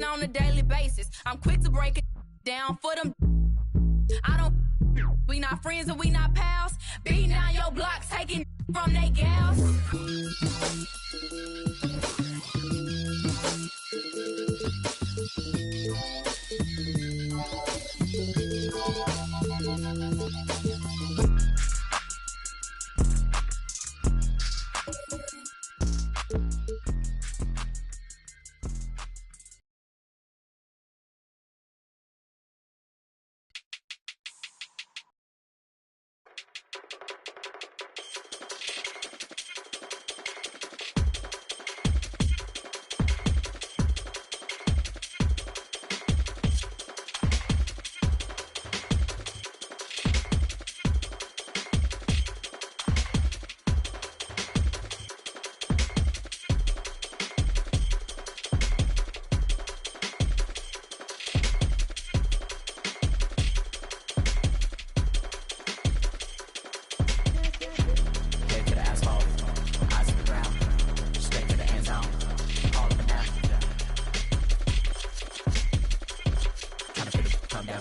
on a daily basis. I'm quick to break it down for them. We not friends and we not pals. Beating down your block, taking from they gals.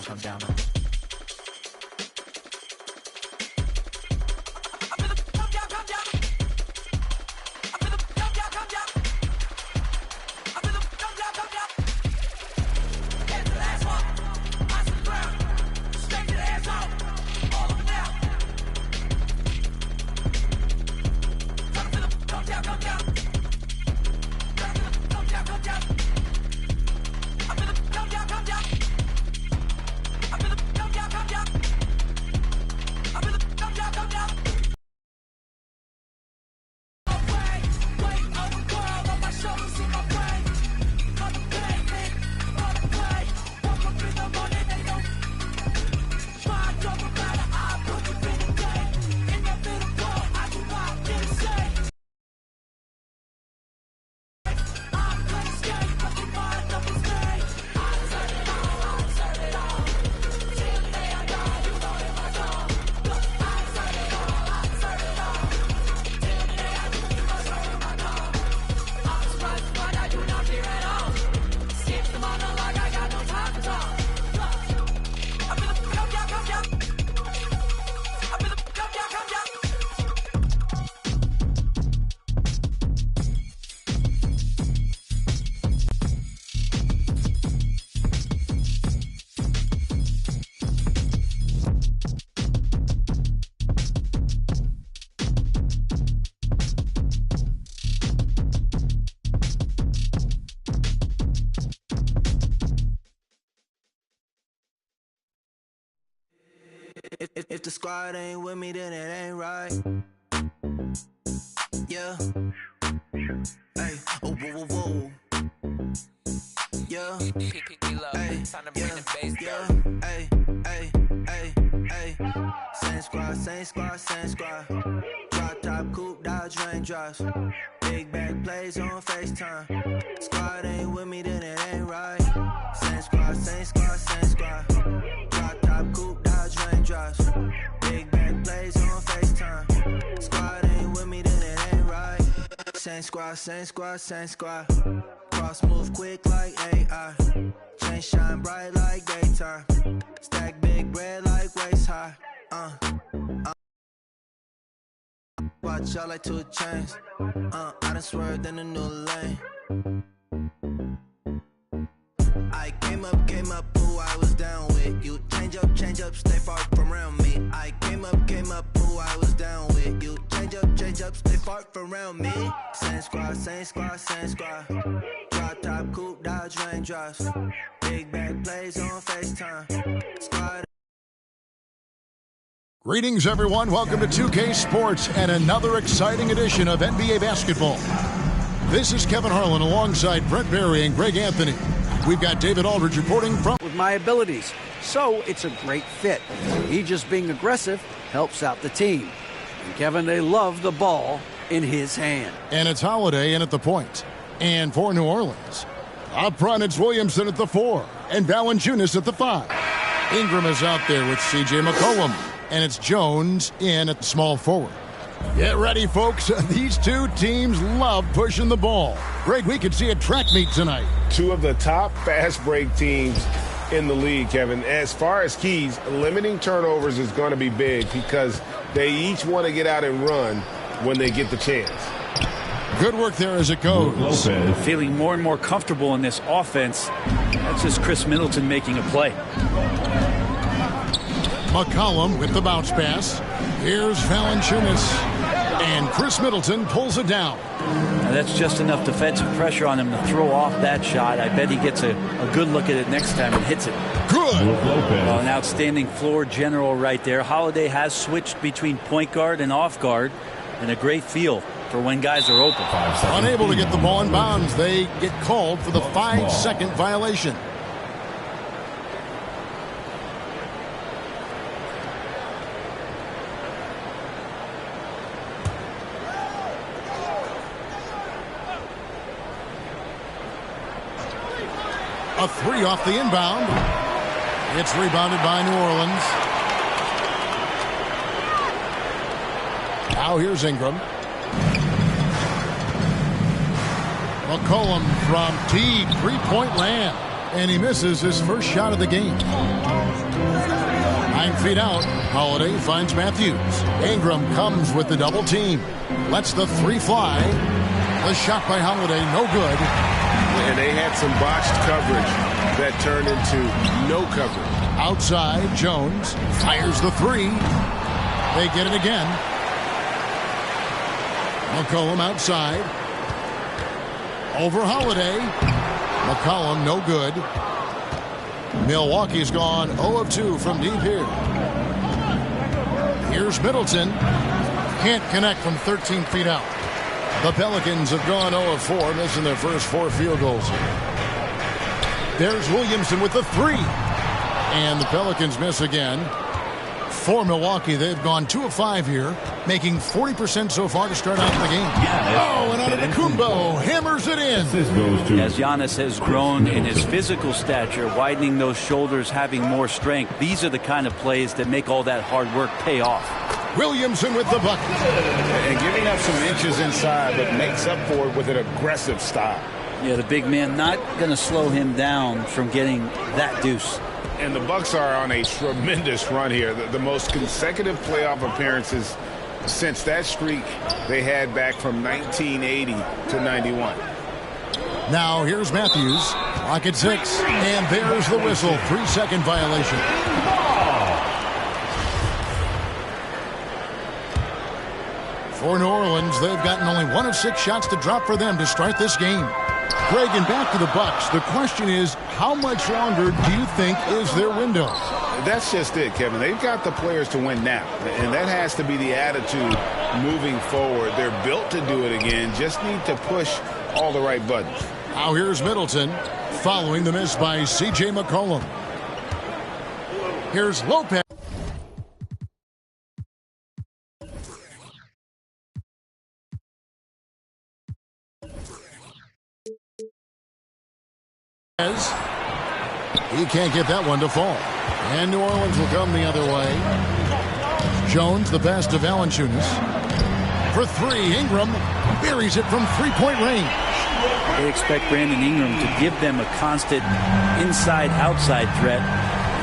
Come down. If the squad ain't with me, then it ain't right. Yeah. Hey. Oh, whoa, whoa, whoa. Yeah. Hey. Yeah. Hey. Hey. Hey. Hey. Same squad. Drop top, coupe, Dodge raindrops. Big back plays on FaceTime. Squad ain't with me, then it ain't right. Same squad. Drop top, coupe, Dodge raindrops. Big back plays on FaceTime. Squad ain't with me, then it ain't right. Same squad. Cross move quick like AI. Chain shine bright like daytime. Stack big bread like waist high. Watch out like 2 chains. I done swerved in a new lane. I came up, who I was down with. You change up, stay far from around me. I came up, who I was down with. You change up, stay far from around me. Same squad. Drop top, coupe, Dodge raindrops. Big back plays on FaceTime. Squad. Greetings, everyone. Welcome to 2K Sports and another exciting edition of NBA basketball. This is Kevin Harlan alongside Brent Barry and Greg Anthony. We've got David Aldridge reporting from... With my abilities, so it's a great fit. He just being aggressive helps out the team. And Kevin, they love the ball in his hand. And it's Holiday in at the point. And for New Orleans, up front it's Williamson at the 4 and Valanciunas at the 5. Ingram is out there with C.J. McCollum. And it's Jones in at small forward. Get ready, folks. These two teams love pushing the ball. Greg, we could see a track meet tonight. Two of the top fast break teams in the league, Kevin. As far as keys, limiting turnovers is going to be big because they each want to get out and run when they get the chance. Good work there as it goes. Feeling more and more comfortable in this offense. That's just Chris Middleton making a play. McCollum with the bounce pass. Here's Valanciunas. And Chris Middleton pulls it down. Now that's just enough defensive pressure on him to throw off that shot. I bet he gets a good look at it next time and hits it. Good. Well, an outstanding floor general right there. Holiday has switched between point guard and off guard, and a great feel for when guys are open. Unable to get the ball in bounds. They get called for the 5-second violation. A three off the inbound. It's rebounded by New Orleans. Now here's Ingram. McCollum from deep three-point land. And he misses his first shot of the game. 9 feet out. Holiday finds Matthews. Ingram comes with the double team. Lets the three fly. The shot by Holiday, no good. And they had some botched coverage that turned into no coverage. Outside, Jones fires the three. They get it again. McCollum outside. Over Holiday. McCollum, no good. Milwaukee's gone 0 of 2 from deep here. Here's Middleton. Can't connect from 13 feet out. The Pelicans have gone 0 of 4, missing their first 4 field goals. There's Williamson with the three. And the Pelicans miss again. For Milwaukee, they've gone 2 of 5 here, making 40% so far to start out the game. And Antetokounmpo hammers it in. As Giannis has grown in his physical stature, widening those shoulders, having more strength, these are the kind of plays that make all that hard work pay off. Williamson with the bucket. And giving up some inches inside, but makes up for it with an aggressive style. Yeah, the big man not going to slow him down from getting that deuce. And the Bucks are on a tremendous run here. The most consecutive playoff appearances since that streak they had back from 1980 to 91. Now here's Matthews. Clock at 6. And there's the whistle. 3-second violation. For New Orleans, they've gotten only 1 of 6 shots to drop for them to start this game. Greg, and back to the Bucks. The question is, how much longer do you think is their window? That's just it, Kevin. They've got the players to win now, and that has to be the attitude moving forward. They're built to do it again, just need to push all the right buttons. Now here's Middleton, following the miss by C.J. McCollum. Here's Lopez. He can't get that one to fall. And New Orleans will come the other way. Jones, the pass to Valanciunas. For three, Ingram buries it from three-point range. They expect Brandon Ingram to give them a constant inside-outside threat.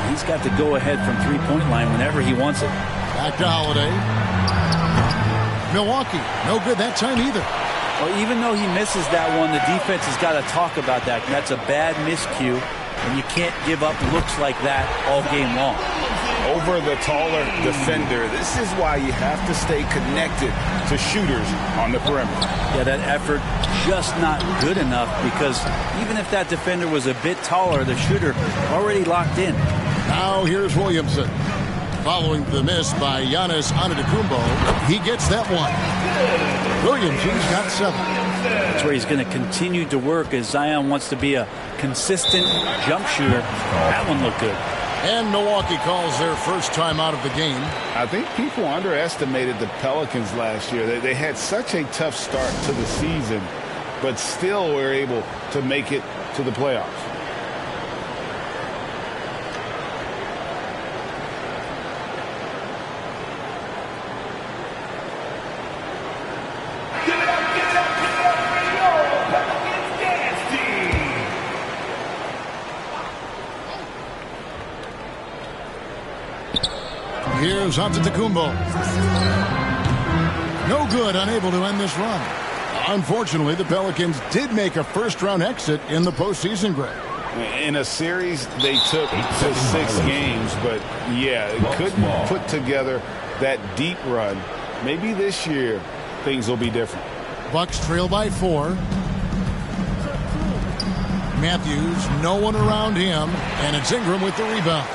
He's got to go ahead from three-point line whenever he wants it. Back to Holiday. Milwaukee, no good that time either. Well, even though he misses that one, the defense has got to talk about that. That's a bad miscue, and you can't give up looks like that all game long. Over the taller defender, this is why you have to stay connected to shooters on the perimeter. Yeah, that effort just not good enough, because even if that defender was a bit taller, the shooter already locked in. Now here's Williamson. Following the miss by Giannis Antetokounmpo, he gets that one. Williamson's got 7. That's where he's going to continue to work as Zion wants to be a consistent jump shooter. That one looked good. And Milwaukee calls their first time out of the game. I think people underestimated the Pelicans last year. They had such a tough start to the season, but still were able to make it to the playoffs. Here's Antetokounmpo. No good, unable to end this run. Unfortunately, the Pelicans did make a first-round exit in the postseason, Greg. In a series, they took to 6 games, but yeah, couldn't put together that deep run. Maybe this year, things will be different. Bucks trail by 4. Matthews, no one around him, and it's Ingram with the rebound.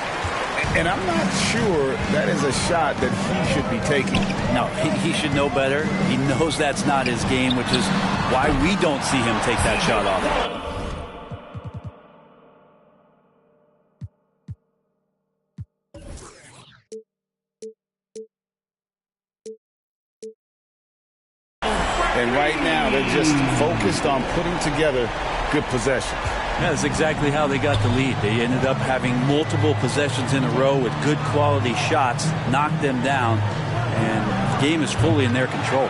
And I'm not sure that is a shot that he should be taking. No, he should know better. He knows that's not his game, which is why we don't see him take that shot off. And right now, they're just focused on putting together good possessions. Yeah, that's exactly how they got the lead. They ended up having multiple possessions in a row with good quality shots, knocked them down, and the game is fully in their control.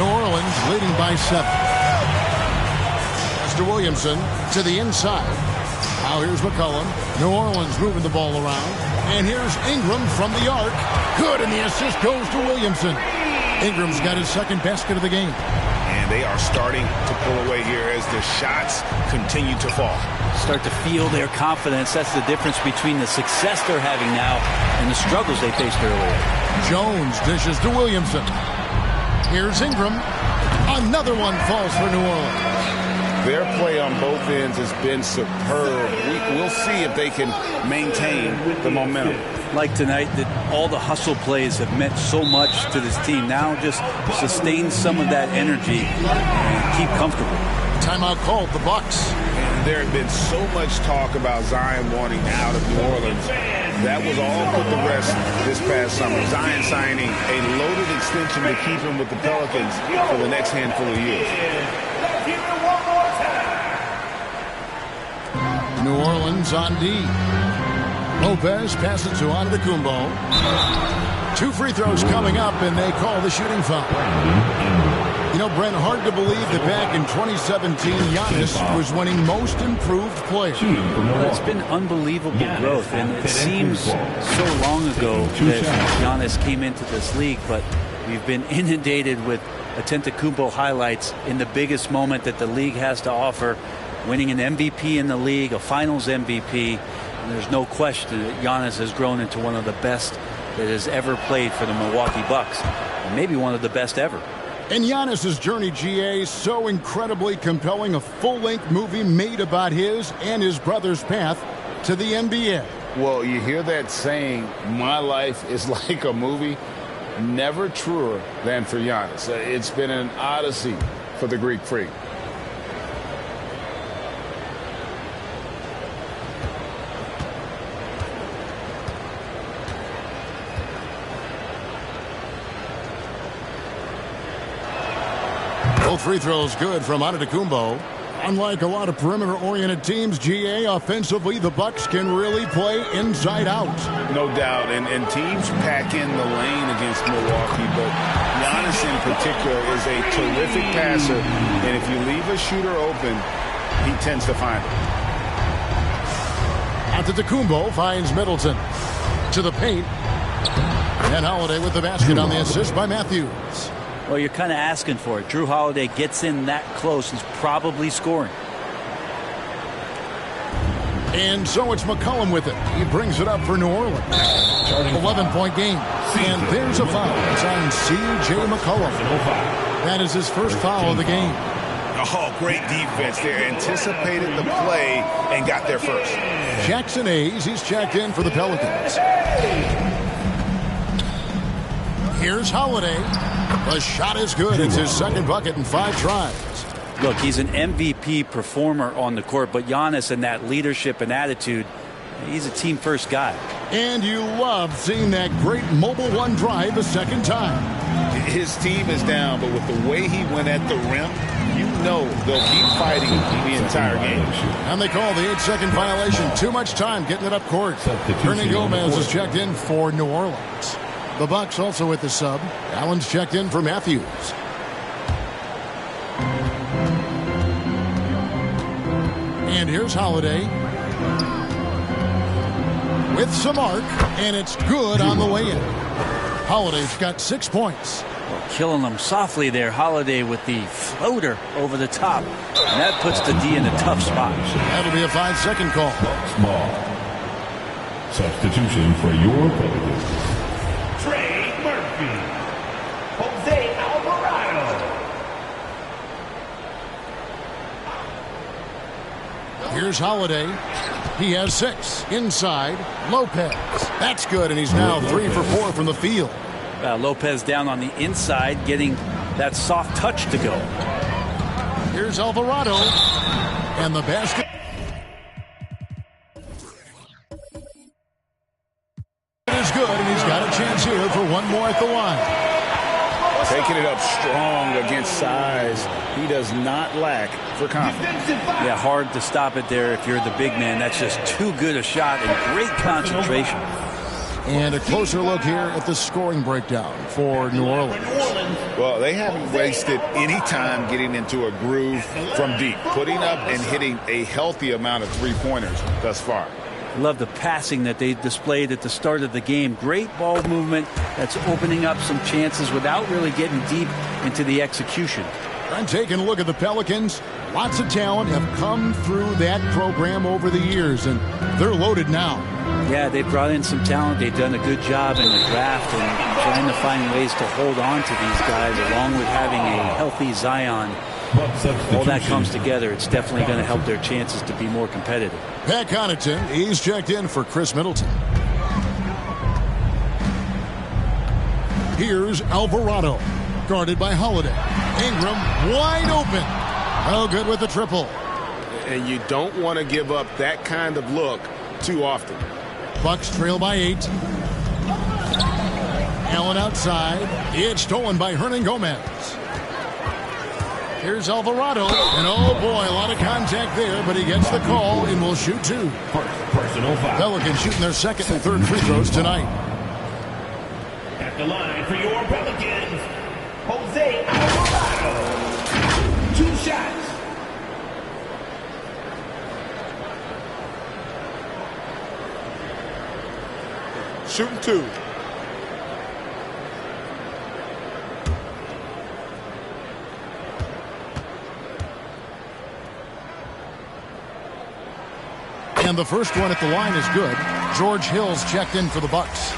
New Orleans leading by 7. As to Williamson to the inside. Now here's McCollum. New Orleans moving the ball around. And here's Ingram from the arc. Good, and the assist goes to Williamson. Ingram's got his second basket of the game. And they are starting to pull away here as the shots continue to fall. Start to feel their confidence. That's the difference between the success they're having now and the struggles they faced earlier. Jones dishes to Williamson. Here's Ingram. Another one falls for New Orleans. Their play on both ends has been superb. We'll see if they can maintain the momentum. Like tonight, that all the hustle plays have meant so much to this team. Now just sustain some of that energy and keep comfortable. Timeout called, the Bucks. And there had been so much talk about Zion wanting out of New Orleans. That was all put to rest this past summer. Zion signing a loaded extension to keep him with the Pelicans for the next handful of years. New Orleans on D. Lopez passes to Antetokounmpo. 2 free throws coming up, and they call the shooting foul. You know, Brent, hard to believe that back in 2017, Giannis was winning most improved player. Well, it's been unbelievable growth, and it seems so long ago that Giannis came into this league, but we've been inundated with Antetokounmpo highlights in the biggest moment that the league has to offer, winning an MVP in the league, a finals MVP. And there's no question that Giannis has grown into one of the best that has ever played for the Milwaukee Bucks. And maybe one of the best ever. And Giannis's journey, GA, so incredibly compelling. A full-length movie made about his and his brother's path to the NBA. Well, you hear that saying, my life is like a movie. Never truer than for Giannis. It's been an odyssey for the Greek freak. Both free throws good from Antetokounmpo. Unlike a lot of perimeter-oriented teams, GA, offensively, the Bucks can really play inside out. No doubt, and teams pack in the lane against Milwaukee, but Giannis in particular is a terrific passer, and if you leave a shooter open, he tends to find it. Antetokounmpo finds Middleton to the paint. And Holiday with the basket on the assist by Matthews. Well, you're kind of asking for it. Drew Holiday gets in that close. He's probably scoring. And so it's McCollum with it. He brings it up for New Orleans. 11-point game. And there's a foul. It's on C.J. McCollum. That is his first foul of the game. Oh, great defense there. Anticipated the play and got there first. Jackson Hayes, he's checked in for the Pelicans. Here's Holiday. The shot is good. It's his second bucket in 5 tries. Look, he's an MVP performer on the court, but Giannis and that leadership and attitude, he's a team-first guy. And you love seeing that great mobile one drive a second time. His team is down, but with the way he went at the rim, you know they'll keep fighting the entire game. And they call the 8-second violation. Too much time getting it up court. Ernie Gomez is checked in for New Orleans. The Bucks also with the sub. Allen's checked in for Matthews. And here's Holiday. with some arc, and it's good on the way in. Holiday's got 6 points. Killing them softly there. Holiday with the floater over the top. And that puts the D in a tough spot. That'll be a 5-second call. Small. Substitution for your Pelicans. Trey Murphy. Jose Alvarado. Here's Holiday. He has 6. Inside, Lopez. That's good, and he's now 3 for 4 from the field. Lopez down on the inside, getting that soft touch to go. Here's Alvarado. And the basket. It is good, and he's got a chance here for one more at the line. Taking it up strong against size. He does not lack for confidence. Yeah, hard to stop it there if you're the big man. That's just too good a shot and great concentration. And a closer look here at the scoring breakdown for New Orleans. Well, they haven't wasted any time getting into a groove from deep, putting up and hitting a healthy amount of three-pointers thus far. Love the passing that they displayed at the start of the game. Great ball movement that's opening up some chances without really getting deep into the execution. I'm taking a look at the Pelicans. Lots of talent have come through that program over the years, and they're loaded now. Yeah, they brought in some talent. They've done a good job in the draft and trying to find ways to hold on to these guys, along with having a healthy Zion. All that comes together. It's definitely going to help their chances to be more competitive. Pat Connaughton, he's checked in for Chris Middleton. Here's Alvarado, guarded by Holiday. Ingram wide open. Oh, good with the triple. And you don't want to give up that kind of look too often. Bucks trail by 8. Allen outside. It's stolen by Hernan Gomez. Here's Alvarado. And oh boy, a lot of contact there, but he gets the call and will shoot 2. Personal foul. Pelicans shooting their second and third free throws tonight. At the line for your Pelicans, Jose Alvarado. 2 shots. Shooting 2. And the first one at the line is good. George Hill's checked in for the Bucks.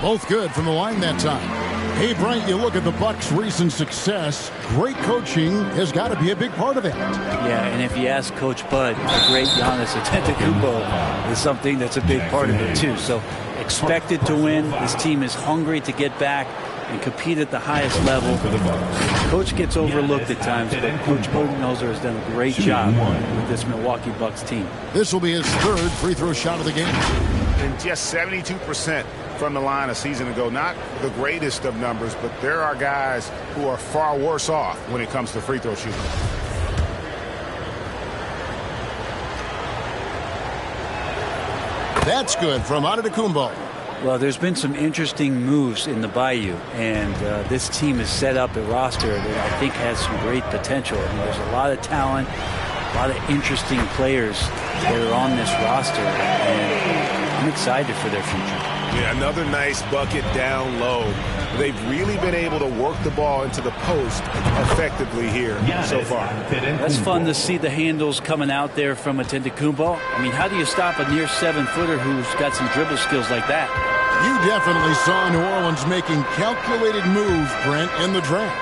Both good from the line that time. Hey, Bryant, you look at the Bucks' recent success. Great coaching has got to be a big part of it. Yeah, and if you ask Coach Bud, the great Giannis Antetokounmpo is something that's a big part of it too. So expected to win. This team is hungry to get back and compete at the highest level. Coach gets overlooked at times, but Coach Budenholzer has done a great job with this Milwaukee Bucks team. This will be his third free throw shot of the game. And just 72% from the line a season ago. Not the greatest of numbers, but there are guys who are far worse off when it comes to free throw shooting. That's good from Antetokounmpo. Well, there's been some interesting moves in the Bayou, and this team has set up a roster that I think has some great potential. I mean, there's a lot of talent, a lot of interesting players that are on this roster, and I'm excited for their future. Yeah, another nice bucket down low. They've really been able to work the ball into the post effectively here so far. That's fun to see the handles coming out there from Antetokounmpo. I mean, how do you stop a near 7-footer who's got some dribble skills like that? You definitely saw New Orleans making calculated moves, Brent, in the draft.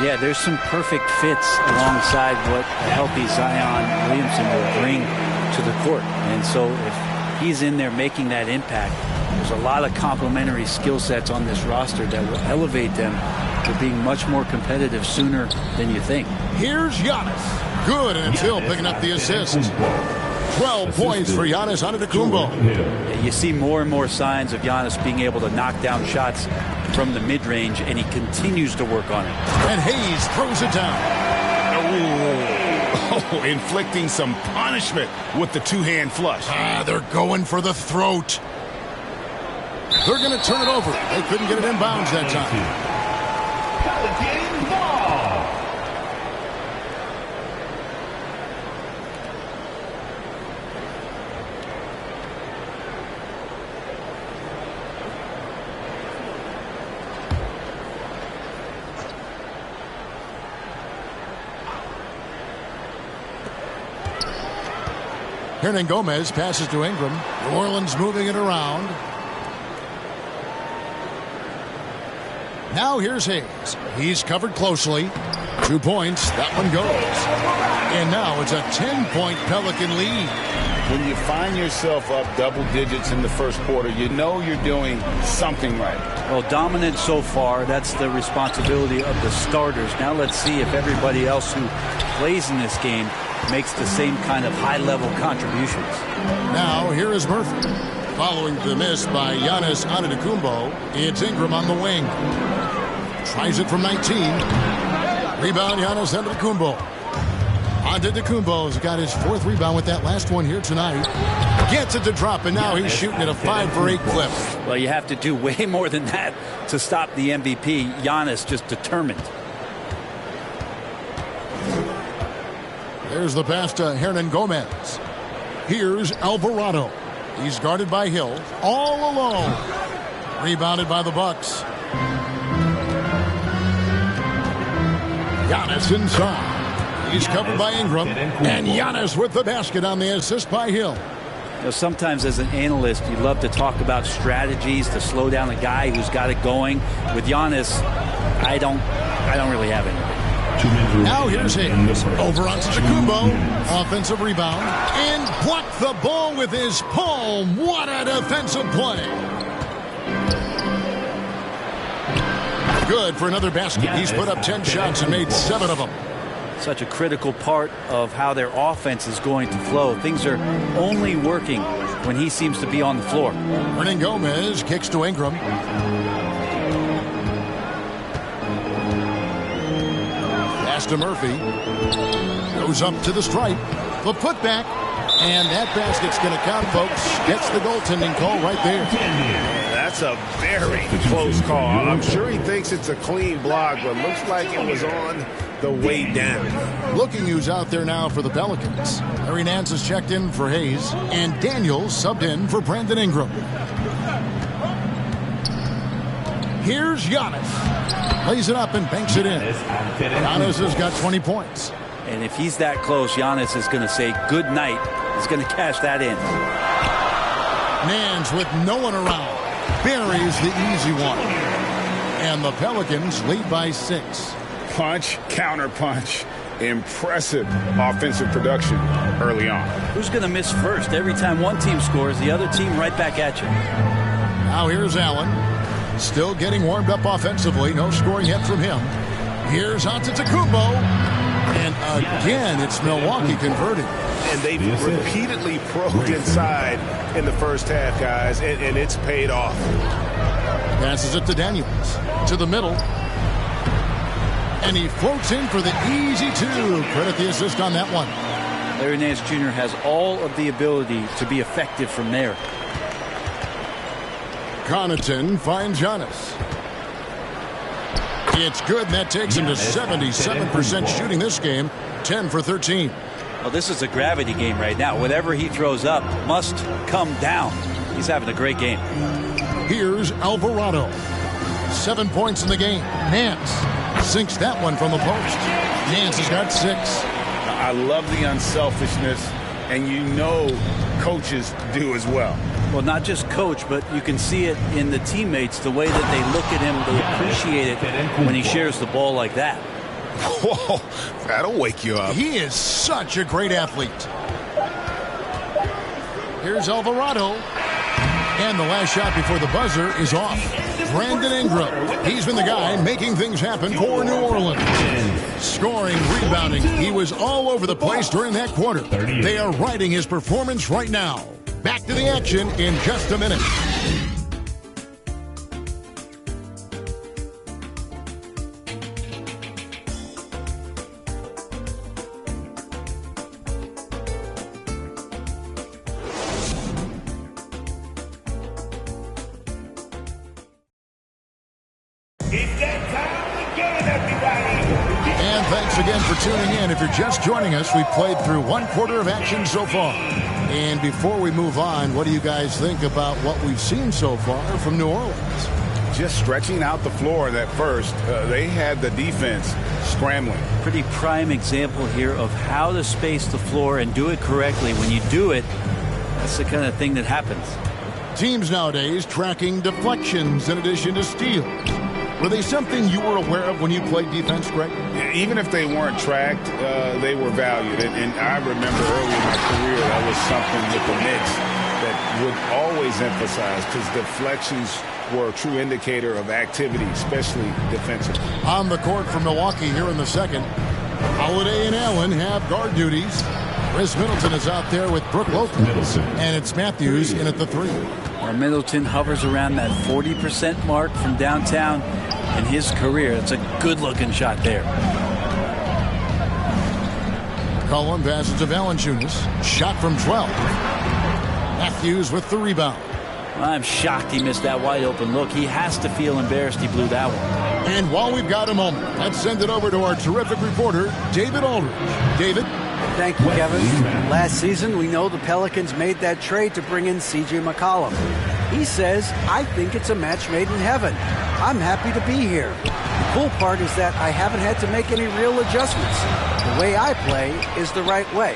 Yeah, there's some perfect fits alongside what a healthy Zion Williamson will bring to the court. And so if he's in there making that impact, there's a lot of complementary skill sets on this roster that will elevate them to being much more competitive sooner than you think. Here's Giannis. Good, and it's Hill picking up the assist. 12 points for Giannis Antetokounmpo. You see more and more signs of Giannis being able to knock down shots from the mid-range, and he continues to work on it. And Hayes throws it down. Oh, inflicting some punishment with the two-hand flush. They're going for the throat. They're going to turn it over. They couldn't get it in bounds that time. Pelican ball. Hernan Gomez passes to Ingram. New Orleans moving it around. Now here's Hayes. He's covered closely. 2 points. That one goes. And now it's a 10-point Pelican lead. When you find yourself up double digits in the first quarter, you know you're doing something right. Well, dominant so far. That's the responsibility of the starters. Now let's see if everybody else who plays in this game makes the same kind of high-level contributions. Now here is Murphy. Following the miss by Giannis Antetokounmpo, it's Ingram on the wing. Tries it from 19. Rebound, Giannis Antetokounmpo. Antetokounmpo's got his 4th rebound with that last one here tonight. Gets it to drop, and now he's shooting at a 5-for-8 clip. Well, you have to do way more than that to stop the MVP. Giannis just determined. There's the pass to Hernan Gomez. Here's Alvarado. He's guarded by Hill. All alone. Rebounded by the Bucks. Giannis inside. He's covered by Ingram. And Giannis with the basket on the assist by Hill. You know, sometimes as an analyst, you love to talk about strategies to slow down a guy who's got it going. With Giannis, I don't really have anything. Now here's Hayes. Over onto Antetokounmpo. Offensive rebound. And blocked the ball with his palm. What a defensive play. Good for another basket. He's put up 10 shots and made 7 of them. Such a critical part of how their offense is going to flow. Things are only working when he seems to be on the floor. Hernan Gomez kicks to Ingram. Pass to Murphy. Goes up to the stripe. The putback. And that basket's going to count, folks. Gets the goaltending call right there. That's a very close call. I'm sure he thinks it's a clean block, but looks like it was on the way down. Looking who's out there now for the Pelicans. Larry Nance has checked in for Hayes, and Daniels subbed in for Brandon Ingram. Here's Giannis. Lays it up and banks it in. Giannis has got 20 points. And if he's that close, Giannis is going to say good night. He's going to cash that in. Nance with no one around. Buries the easy one. And the Pelicans lead by 6. Punch, counter punch. Impressive offensive production early on. Who's going to miss first? Every time one team scores, the other team right back at you. Now here's Allen. Still getting warmed up offensively. No scoring yet from him. Here's Antetokounmpo. And again, it's Milwaukee converting. And they've repeatedly probed inside in the first half, guys, and it's paid off. Passes it to Daniels. To the middle. And he floats in for the easy 2. Credit the assist on that one. Larry Nance Jr. has all of the ability to be effective from there. Connaughton finds Giannis. It's good, and that takes him to 77% shooting this game. 10 for 13. Well, this is a gravity game right now. Whatever he throws up must come down. He's having a great game. Here's Alvarado. 7 points in the game. Nance sinks that one from the post. Nance has got 6. I love the unselfishness, and you know coaches do as well. Well, not just coach, but you can see it in the teammates, the way that they look at him. They appreciate it when he shares the ball like that. Whoa, that'll wake you up. He is such a great athlete. Here's Alvarado. And the last shot before the buzzer is off. Brandon Ingram. He's been the guy making things happen for New Orleans. Scoring, rebounding. He was all over the place during that quarter. They are riding his performance right now. Back to the action in just a minute. It's that time again, everybody. And thanks again for tuning in. If you're just joining us, we've played through one quarter of action so far. And before we move on, what do you guys think about what we've seen so far from New Orleans? Just stretching out the floor in that first. They had the defense scrambling. Pretty prime example here of how to space the floor and do it correctly. When you do it, that's the kind of thing that happens. Teams nowadays tracking deflections in addition to steals. Were they something you were aware of when you played defense, Greg? Even if they weren't tracked, they were valued. And I remember early in my career, that was something with the Knicks that would always emphasize, because deflections were a true indicator of activity, especially defensively. On the court for Milwaukee here in the second, Holiday and Allen have guard duties. Chris Middleton is out there with Brook Lopez, and it's Matthews in at the 3. Middleton hovers around that 40% mark from downtown in his career. It's a good-looking shot there. Cullen passes to Valanciunas. Shot from 12. Matthews with the rebound. I'm shocked he missed that wide-open look. He has to feel embarrassed he blew that one. And while we've got a moment, let's send it over to our terrific reporter, David Aldridge. David? Thank you, Kevin. Last season, we know the Pelicans made that trade to bring in C.J. McCollum. He says, I think it's a match made in heaven. I'm happy to be here. The cool part is that I haven't had to make any real adjustments. The way I play is the right way.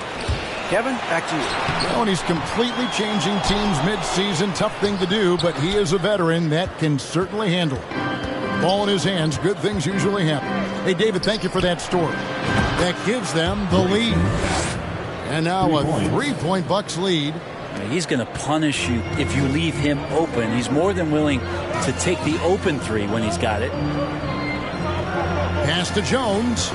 Kevin, back to you. Well, and he's completely changing teams mid-season. Tough thing to do, but he is a veteran that can certainly handle it. Ball in his hands, good things usually happen. Hey, David, thank you for that story. That gives them the lead. And now a 3-point Bucks lead. He's going to punish you if you leave him open. He's more than willing to take the open 3 when he's got it. Pass to Jones.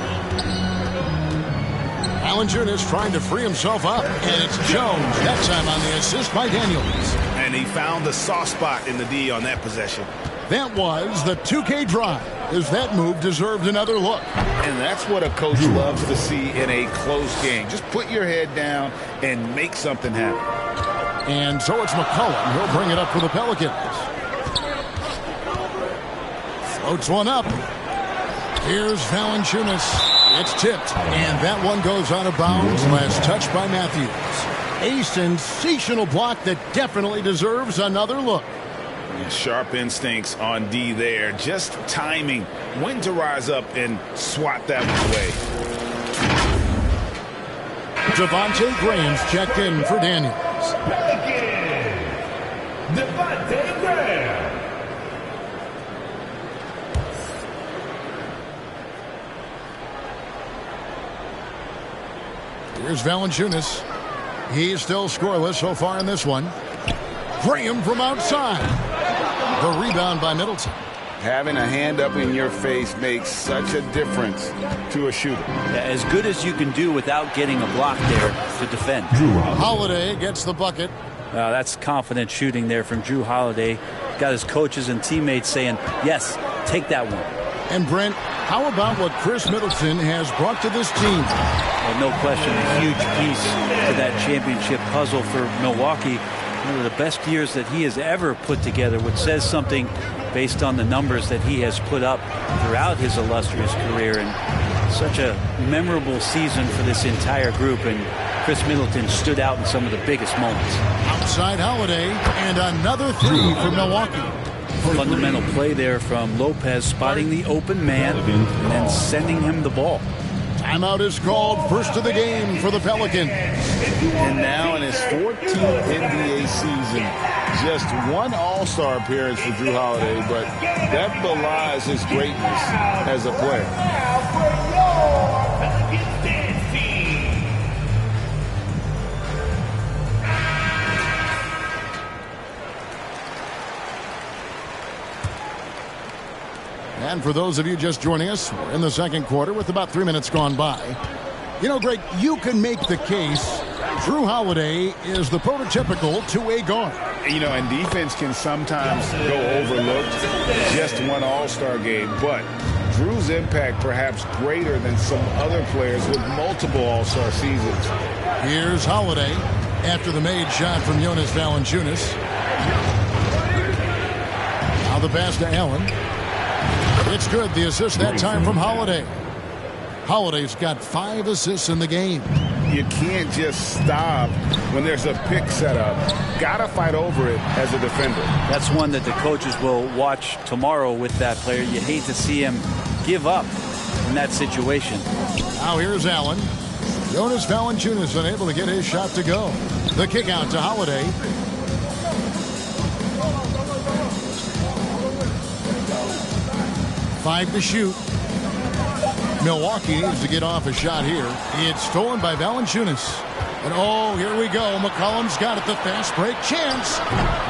Valanciunas trying to free himself up. And it's Jones. That time on the assist by Daniels. And he found the soft spot in the D on that possession. That was the 2K drive, as that move deserved another look. And that's what a coach loves to see in a close game. Just put your head down and make something happen. And so it's McCollum. He'll bring it up for the Pelicans. Floats one up. Here's Valanciunas. It's tipped. And that one goes out of bounds. Last touch by Matthews. A sensational block that definitely deserves another look. Sharp instincts on D there. Just timing when to rise up and swat that one away. Devontae Graham's checked in for Daniels. Devontae Graham. Here's Valanciunas. He's still scoreless so far in this one. Graham from outside. The rebound by Middleton. Having a hand up in your face makes such a difference to a shooter. Yeah, as good as you can do without getting a block there to defend. Holiday gets the bucket. That's confident shooting there from Drew Holiday. Got his coaches and teammates saying, yes, take that one. And Brent, how about what Chris Middleton has brought to this team? Well, no question, a huge piece to that championship puzzle for Milwaukee. One of the best years that he has ever put together, which says something based on the numbers that he has put up throughout his illustrious career. And such a memorable season for this entire group. And Chris Middleton stood out in some of the biggest moments. Outside Holiday, and another 3 for Milwaukee. Fundamental play there from Lopez, spotting the open man and then sending him the ball. Timeout is called. First of the game for the Pelicans. And now in his 14th NBA season, just one All-Star appearance for Drew Holiday, but that belies his greatness as a player. And for those of you just joining us, we're in the second quarter with about 3 minutes gone by. You know, Greg, you can make the case Drew Holiday is the prototypical two-way guard. You know, and defense can sometimes go overlooked. Just one All-Star game, but Drew's impact perhaps greater than some other players with multiple All-Star seasons. Here's Holiday after the made shot from Jonas Valanciunas. Now the pass to Allen. It's good. The assist that time from Holiday. Holiday's got 5 assists in the game. You can't just stop when there's a pick set up. Gotta fight over it as a defender. That's one that the coaches will watch tomorrow with that player. You hate to see him give up in that situation. Now here's Allen. Jonas Valanciunas unable to get his shot to go. The kick out to Holiday. Five to shoot. Milwaukee needs to get off a shot here. It's stolen by Valanciunas. And oh, here we go. McCollum's got it. The fast break chance.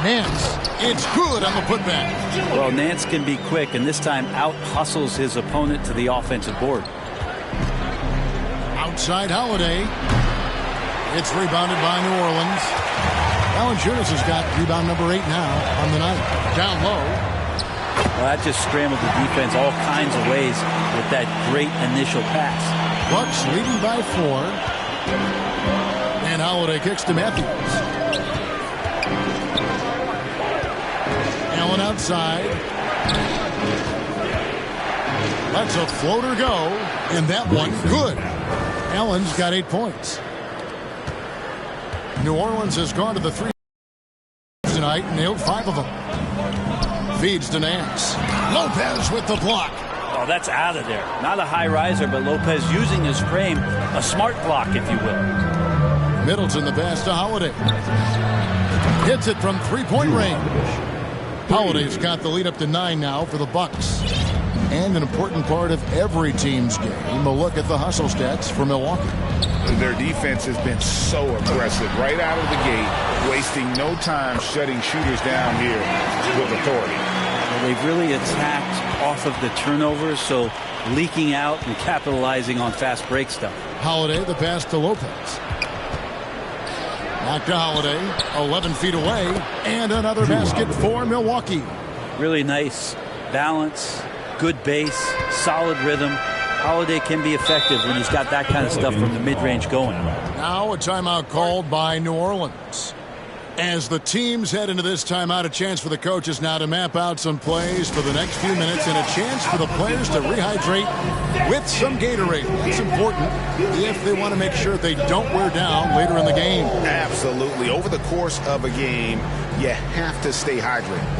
Nance. It's good on the putback. Well, Nance can be quick, and this time out-hustles his opponent to the offensive board. Outside Holiday. It's rebounded by New Orleans. Valanciunas has got rebound number 8 now on the night. Down low. Well, that just scrambled the defense all kinds of ways with that great initial pass. Bucks leading by 4. And Holiday kicks to Matthews. Allen outside. Lets a floater go. And that one good. Allen's got 8 points. New Orleans has gone to the 3 tonight and nailed 5 of them. Feeds to Nance. Lopez with the block. Oh, that's out of there. Not a high riser, but Lopez using his frame. A smart block, if you will. Middleton the pass to Holiday. Hits it from 3-point range. Holiday's got the lead up to 9 now for the Bucks. And an important part of every team's game, a look at the hustle stats for Milwaukee. Their defense has been so aggressive right out of the gate, wasting no time shutting shooters down here with authority. Well, they've really attacked off of the turnovers, so leaking out and capitalizing on fast break stuff. Holiday, the pass to Lopez. Back to Holiday, 11 feet away, and another basket for Milwaukee. Really nice balance, good base, solid rhythm. Holiday can be effective when he's got that kind of stuff from the mid-range going. Now a timeout called by New Orleans. As the teams head into this timeout, a chance for the coaches now to map out some plays for the next few minutes and a chance for the players to rehydrate with some Gatorade. That's important if they want to make sure they don't wear down later in the game. Absolutely. Over the course of a game, you have to stay hydrated.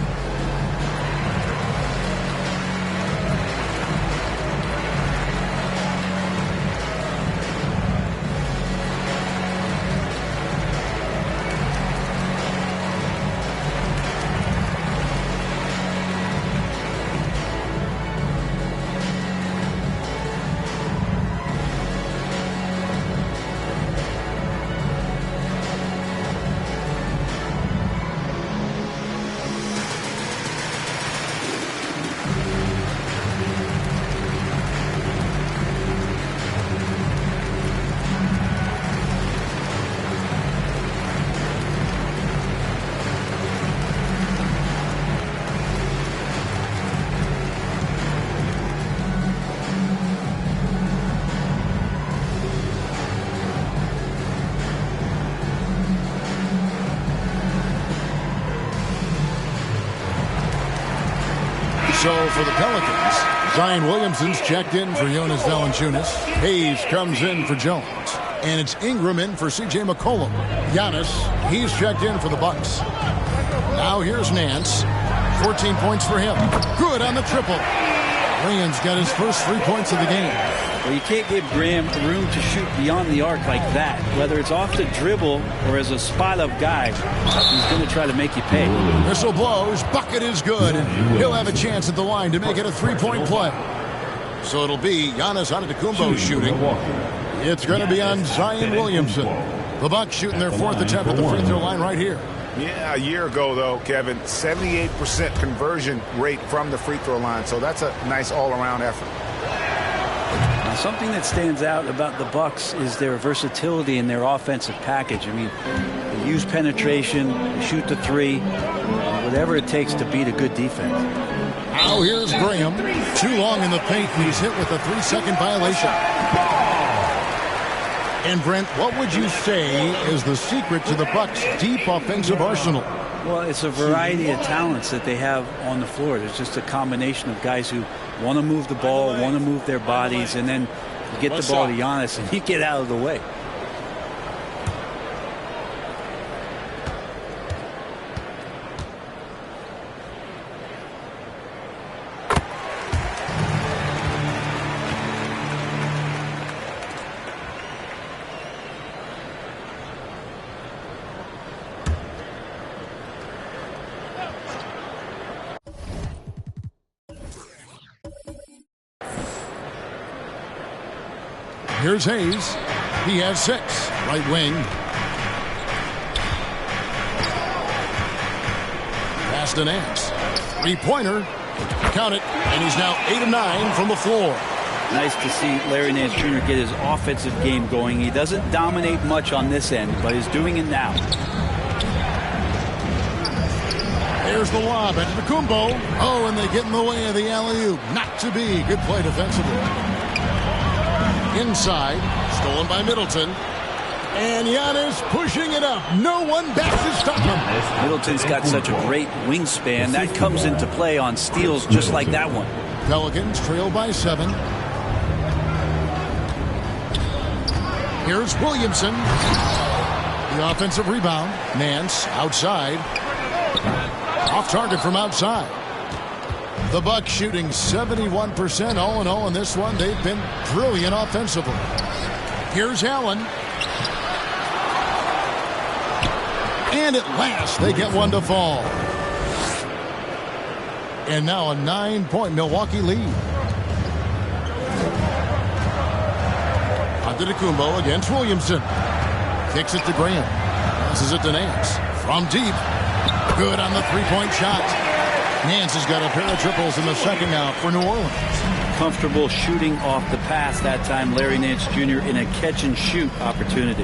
So for the Pelicans, Zion Williamson's checked in for Jonas Valanciunas. Hayes comes in for Jones. And it's Ingram in for C.J. McCollum. Giannis, he's checked in for the Bucks. Now here's Nance. 14 points for him. Good on the triple. Williams got his first 3 points of the game. Well, you can't give Graham room to shoot beyond the arc like that. Whether it's off the dribble or as a spot-up guy, he's going to try to make you pay. Whistle blows. Bucket is good. He'll have a chance at the line to make it a 3-point play. So it'll be Giannis Antetokounmpo shooting. It's going to be on Zion Williamson. The Bucks shooting their 4th attempt at the free throw line right here. Yeah, a year ago, though, Kevin, 78% conversion rate from the free throw line. So that's a nice all-around effort. Now, something that stands out about the Bucks is their versatility in their offensive package. I mean, they use penetration, they shoot the 3, whatever it takes to beat a good defense. Now here's Graham. Too long in the paint, and he's hit with a 3-second violation. And Brent, what would you say is the secret to the Bucks' deep offensive arsenal? Well, it's a variety of talents that they have on the floor. There's just a combination of guys who want to move the ball, want to move their bodies, and then you get the ball to Giannis and you get out of the way. Here's Hayes. He has 6. Right wing. Pass to Nance. 3-pointer. Count it. And he's now 8 of 9 from the floor. Nice to see Larry Nance Jr. get his offensive game going. He doesn't dominate much on this end, but he's doing it now. There's the lob at Antetokounmpo. Oh, and they get in the way of the alley-oop. Not to be. Good play defensively. Inside, stolen by Middleton. And Giannis pushing it up. No one backs to stop him. Middleton's got such a great wingspan. That comes into play on steals just like that one. Pelicans trail by 7. Here's Williamson. The offensive rebound. Nance outside. Off target from outside. The Bucks shooting 71% all in all in this one. They've been brilliant offensively. Here's Allen. And at last they get one to fall. And now a 9-point Milwaukee lead. Antetokounmpo against Williamson. Kicks it to Graham. Passes it to Nance. From deep. Good on the 3-point shot. Nance has got a pair of triples in the second now for New Orleans. Comfortable shooting off the pass that time. Larry Nance Jr. in a catch-and-shoot opportunity.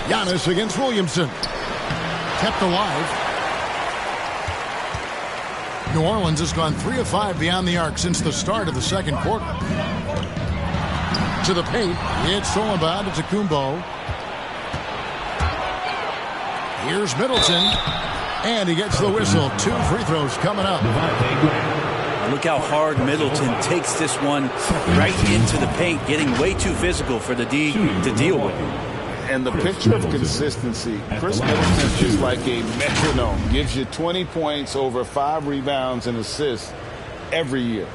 Giannis against Williamson. Kept alive. New Orleans has gone 3 of 5 beyond the arc since the start of the second quarter. To the paint. It's stolen by Antetokounmpo. Here's Middleton, and he gets the whistle. 2 free throws coming up. Look how hard Middleton takes this one right into the paint, getting way too physical for the D to deal with. And the picture of consistency, Chris Middleton is just like a metronome. Gives you 20 points, over 5 rebounds and assists every year.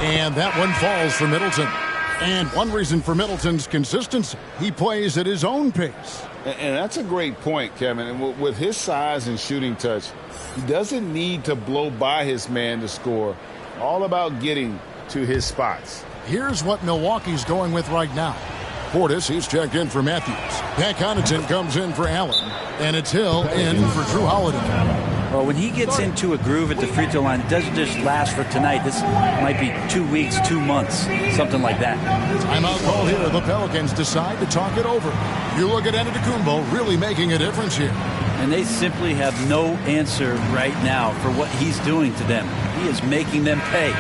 And that one falls for Middleton. And one reason for Middleton's consistency, he plays at his own pace. And that's a great point, Kevin. And with his size and shooting touch, he doesn't need to blow by his man to score. All about getting to his spots. Here's what Milwaukee's going with right now. Portis, he's checked in for Matthews. Pat Connaughton comes in for Allen. And it's Hill in for Drew Holiday. Well, when he gets into a groove at the free throw line, it doesn't just last for tonight. This might be 2 weeks, 2 months, something like that. Timeout call here. The Pelicans decide to talk it over. You look at Antetokounmpo really making a difference here. And they simply have no answer right now for what he's doing to them. He is making them pay.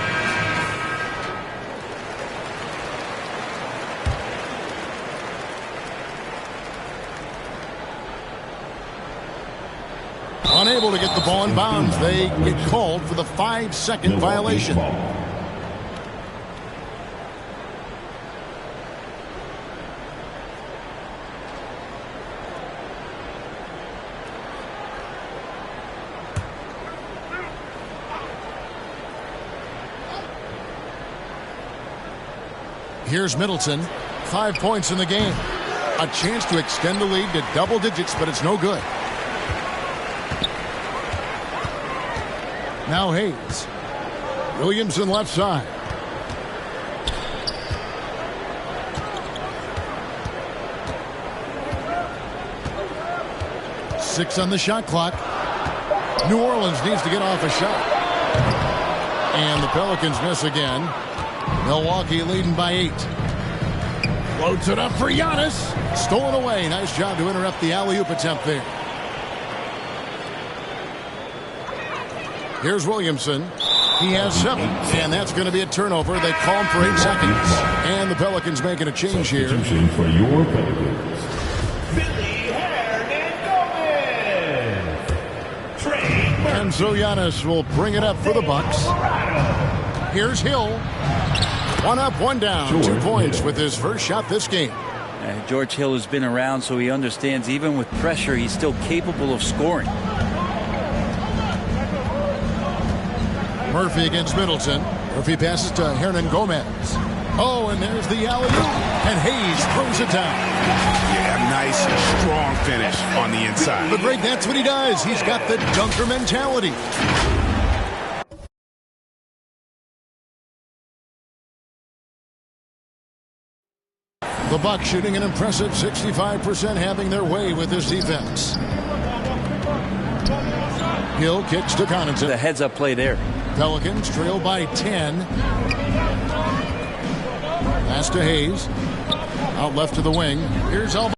Unable to get the ball in bounds. They get called for the 5-second violation. Here's Middleton. 5 points in the game. A chance to extend the lead to double digits, but it's no good. Now Hayes. Williamson left side. Six on the shot clock. New Orleans needs to get off a shot. And the Pelicans miss again. Milwaukee leading by 8. Floats it up for Giannis. Stolen away. Nice job to interrupt the alley-oop attempt there. Here's Williamson. He has 7, and that's going to be a turnover. They call him for 8 seconds. And the Pelicans making a change here. Substitution for your Pelicans. And so Giannis will bring it up for the Bucks. Here's Hill. 1 up, 1 down. 2 points with his first shot this game. George Hill has been around, so he understands even with pressure, he's still capable of scoring. Murphy against Middleton. Murphy passes to Hernan Gomez. Oh, and there's the alley-oop. And Hayes throws it down. Yeah, nice, strong finish on the inside. But Greg, that's what he does. He's got the dunker mentality. The Bucks shooting an impressive 65%, having their way with this defense. Hill kicks to Connaughton. The heads-up play there. Pelicans trail by 10. Pass to Hayes. Out left to the wing. Here's Alba.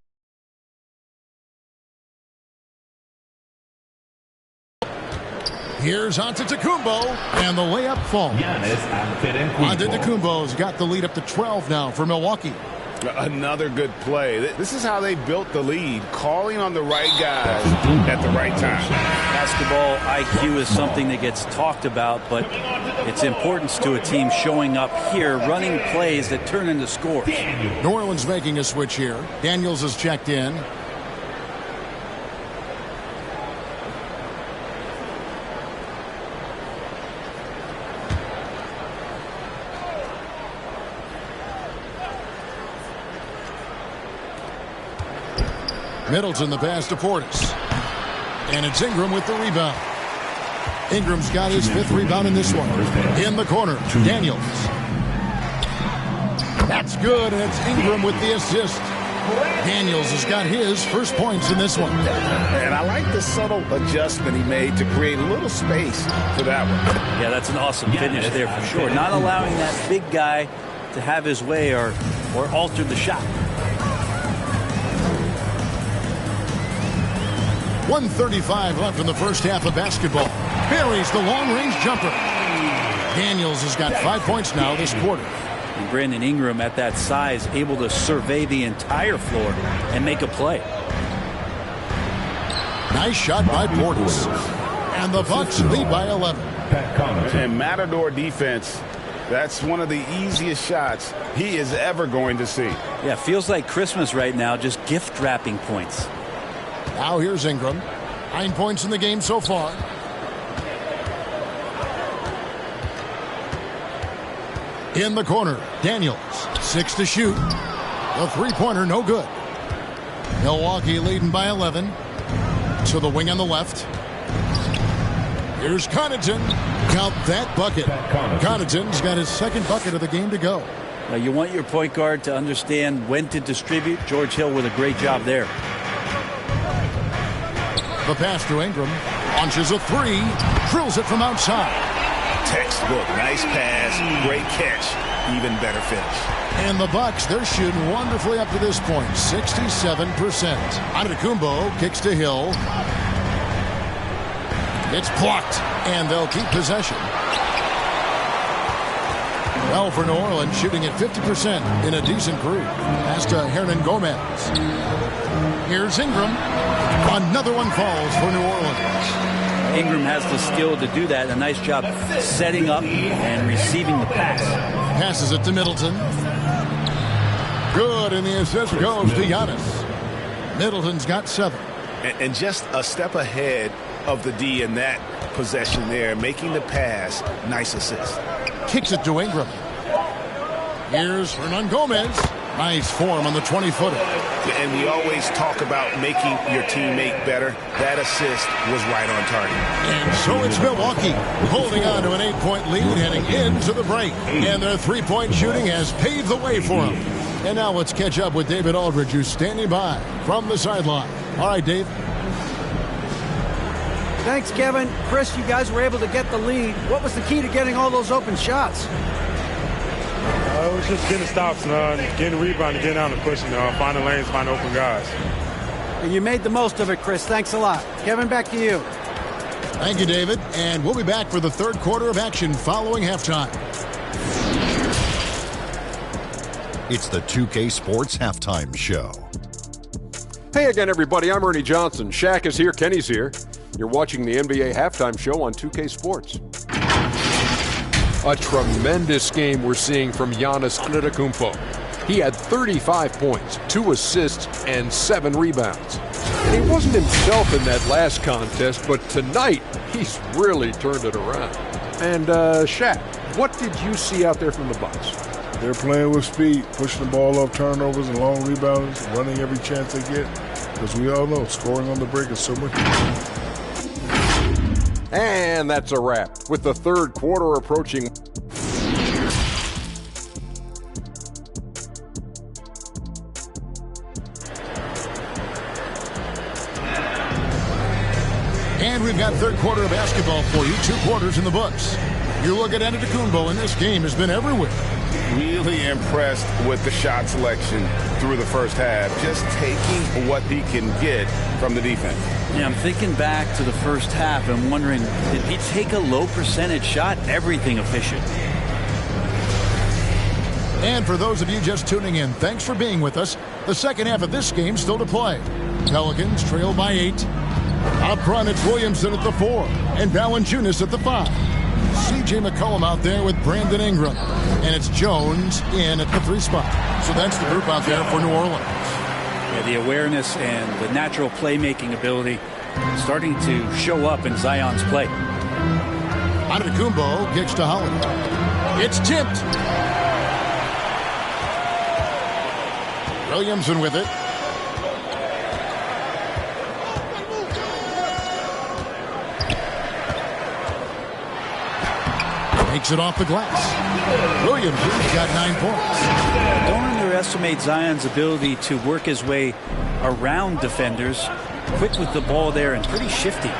Here's Antetokounmpo, and the layup falls. Antetokounmpo's got the lead up to 12 now for Milwaukee. Another good play. This is how they built the lead, calling on the right guys at the right time. Basketball IQ is something that gets talked about, but its importance to a team showing up here, running plays that turn into scores. New Orleans making a switch here. Daniels has checked in. Middleton the pass to Portis. And it's Ingram with the rebound. Ingram's got his 5th rebound in this one. In the corner, Daniels. That's good, and it's Ingram with the assist. Daniels has got his first points in this one. And I like the subtle adjustment he made to create a little space for that one. Yeah, that's an awesome finish there for sure. Not allowing that big guy to have his way or alter the shot. 1:35 left in the first half of basketball. Buries the long-range jumper. Daniels has got 5 points now this quarter. And Brandon Ingram at that size able to survey the entire floor and make a play. Nice shot by Portis. And the Bucks lead by 11. And Matador defense, that's one of the easiest shots he is ever going to see. Yeah, feels like Christmas right now, just gift wrapping points. Now here's Ingram. 9 points in the game so far. In the corner, Daniels. 6 to shoot. The three-pointer no good. Milwaukee leading by 11. To the wing on the left. Here's Connaughton. Count that bucket. Connaughton's got his 2nd bucket of the game to go. Now you want your point guard to understand when to distribute. George Hill with a great job there. The pass to Ingram. Launches a 3. Drills it from outside. Textbook. Nice pass. Great catch. Even better finish. And the Bucks, they're shooting wonderfully up to this point. 67%. Antetokounmpo kicks to Hill. It's blocked. And they'll keep possession. Well, for New Orleans, shooting at 50% in a decent group. Pass to Hernan Gomez. Here's Ingram. Another one falls for New Orleans. Ingram has the skill to do that. A nice job setting up and receiving the pass. Passes it to Middleton. Good, and the assist goes to Giannis. Middleton's got 7. And just a step ahead of the D in that possession there, making the pass. Nice assist. Kicks it to Ingram. Here's Hernan Gomez. Nice form on the 20-footer. And we always talk about making your teammate better. That assist was right on target. And so it's Milwaukee holding on to an 8-point lead heading into the break. And their three-point shooting has paved the way for them. And now let's catch up with David Aldridge, who's standing by from the sideline. All right, Dave. Thanks, Kevin. Chris, you guys were able to get the lead. What was the key to getting all those open shots? It was just getting stops, getting rebound, getting out and pushing, finding lanes, finding open guys. And you made the most of it, Chris. Thanks a lot. Kevin, back to you. Thank you, David. And we'll be back for the third quarter of action following halftime. It's the 2K Sports Halftime Show. Hey again, everybody. I'm Ernie Johnson. Shaq is here. Kenny's here. You're watching the NBA Halftime Show on 2K Sports. A tremendous game we're seeing from Giannis Antetokounmpo. He had 35 points, 2 assists, and 7 rebounds. And he wasn't himself in that last contest, but tonight, he's really turned it around. And, Shaq, what did you see out there from the Bucks? They're playing with speed, pushing the ball up, turnovers and long rebounds, running every chance they get. Because we all know scoring on the break is so much. And that's a wrap. With the third quarter approaching. And we've got third quarter of basketball for you. 2 quarters in the books. You look at Antetokounmpo, and this game has been everywhere. Really impressed with the shot selection through the first half. Just taking what he can get from the defense. Yeah, I'm thinking back to the first half and wondering, did he take a low percentage shot? Everything efficient. And for those of you just tuning in, thanks for being with us. The second half of this game still to play. Pelicans trail by 8. Up front, it's Williamson at the 4 and Valanciunas at the 5. C.J. McCollum out there with Brandon Ingram. And it's Jones in at the 3 spot. So that's the group out there for New Orleans. Yeah, the awareness and the natural playmaking ability starting to show up in Zion's play. Antetokounmpo kicks to Holiday. It's tipped. Williamson with it. Takes it off the glass. Williamson's got 9 points. Don't underestimate Zion's ability to work his way around defenders. Quick with the ball there and pretty shifty.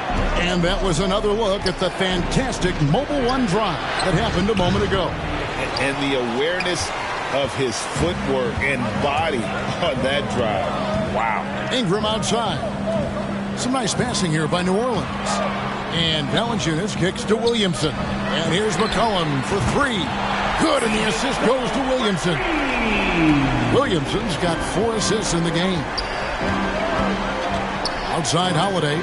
And that was another look at the fantastic mobile one drive that happened a moment ago. And the awareness of his footwork and body on that drive. Wow. Ingram outside. Some nice passing here by New Orleans. And Valanciunas kicks to Williamson. And here's McCollum for 3. Good, and the assist goes to Williamson. Williamson's got 4 assists in the game. Outside Holiday.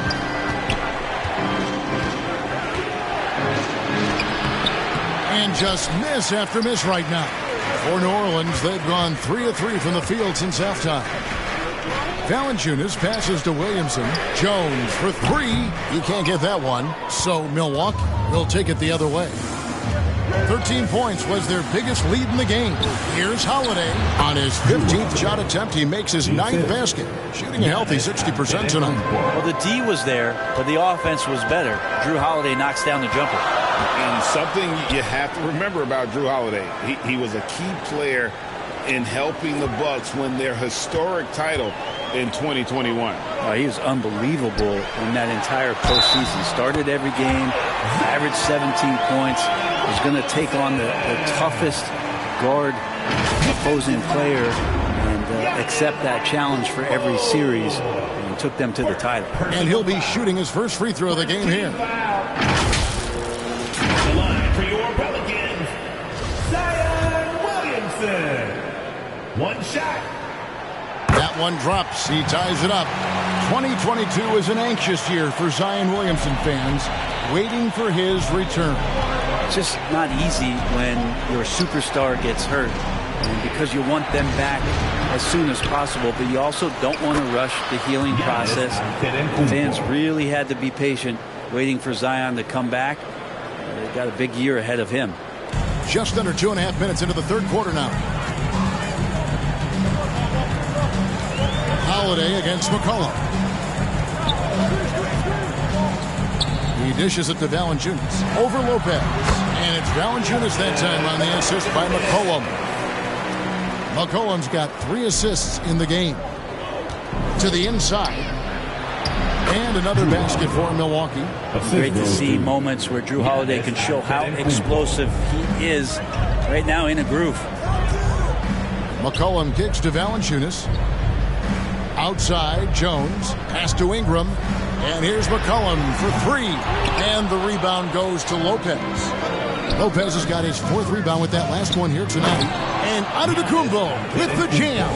And just miss after miss right now. For New Orleans, they've gone 3 of 3 from the field since halftime. Valanciunas passes to Williamson. Jones for 3. He can't get that one. So Milwaukee will take it the other way. 13 points was their biggest lead in the game. Here's Holiday. On his 15th shot attempt, he makes his 9th basket. Shooting a healthy 60% tonight. Well, the D was there, but the offense was better. Jrue Holiday knocks down the jumper. And something you have to remember about Jrue Holiday, he was a key player in helping the Bucks win their historic title in 2021. Oh, he was unbelievable in that entire postseason. Started every game, averaged 17 points, was going to take on the toughest guard opposing player and accept that challenge for every series, and took them to the title. And he'll be shooting his first free throw of the game here. The line for your Pelicans, Zion Williamson. 1 shot. That one drops. He ties it up. 2022 is an anxious year for Zion Williamson fans, waiting for his return. It's just not easy when your superstar gets hurt, and because you want them back as soon as possible, but you also don't want to rush the healing process. Fans really had to be patient, waiting for Zion to come back. They've got a big year ahead of him. Just under 2.5 minutes into the third quarter now. Holiday against McCollum. He dishes it to Valanciunas. Over Lopez. And it's Valanciunas that time on the assist by McCollum. McCollum's got 3 assists in the game. To the inside. And another basket for Milwaukee. Great to see moments where Jrue Holiday can show how explosive he is right now in a groove. McCollum kicks to Valanciunas. Outside, Jones. Pass to Ingram. And here's McCollum for three. And the rebound goes to Lopez. Lopez has got his fourth rebound with that last one here tonight. And Antetokounmpo with the jam.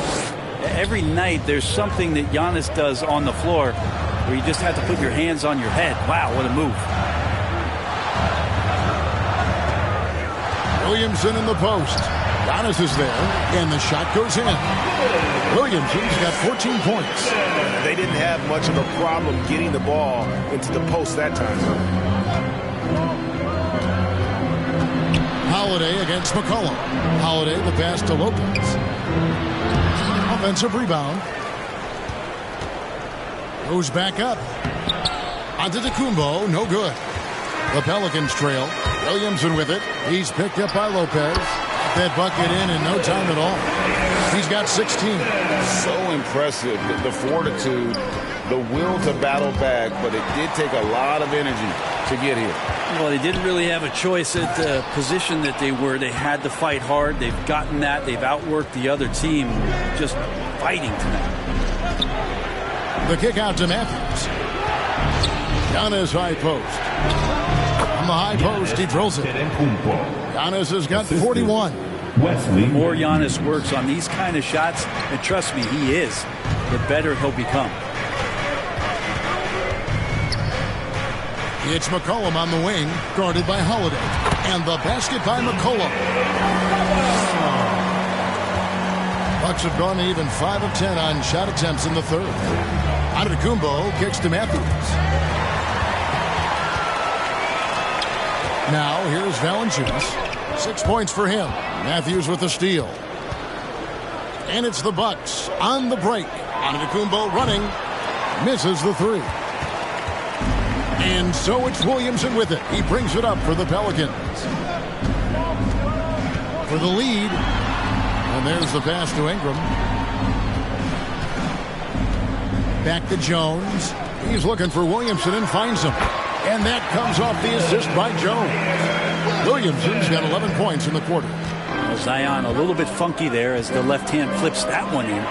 Every night there's something that Giannis does on the floor where you just have to put your hands on your head. Wow, what a move. Williamson in the post. Giannis is there, and the shot goes in. Williamson's got 14 points. They didn't have much of a problem getting the ball into the post that time. Holiday against McCollum. Holiday, the pass to Lopez. Offensive rebound. Goes back up. Antetokounmpo, no good. The Pelicans trail. Williamson with it. He's picked up by Lopez. That bucket in no time at all. He's got 16. So impressive, the fortitude, the will to battle back, but it did take a lot of energy to get here. Well, they didn't really have a choice at the position that they were. They had to fight hard. They've gotten that. They've outworked the other team. Just fighting tonight. The kick out to Matthews. Giannis high post. On the high post, he drills it. Giannis has got 41. The more Giannis works on these kind of shots, and trust me, he is, the better he'll become. It's McCollum on the wing, guarded by Holiday. And the basket by McCollum. Bucks have gone even 5 of 10 on shot attempts in the third. Antetokounmpo kicks to Matthews. Now here's Valanciunas. 6 points for him. Matthews with the steal. And it's the Bucks on the break. Antetokounmpo running. Misses the three. And so it's Williamson with it. He brings it up for the Pelicans. For the lead. And there's the pass to Ingram. Back to Jones. He's looking for Williamson and finds him. And that comes off the assist by Jones. Williamson's got 11 points in the quarter. Well, Zion a little bit funky there as the left hand flips that one in.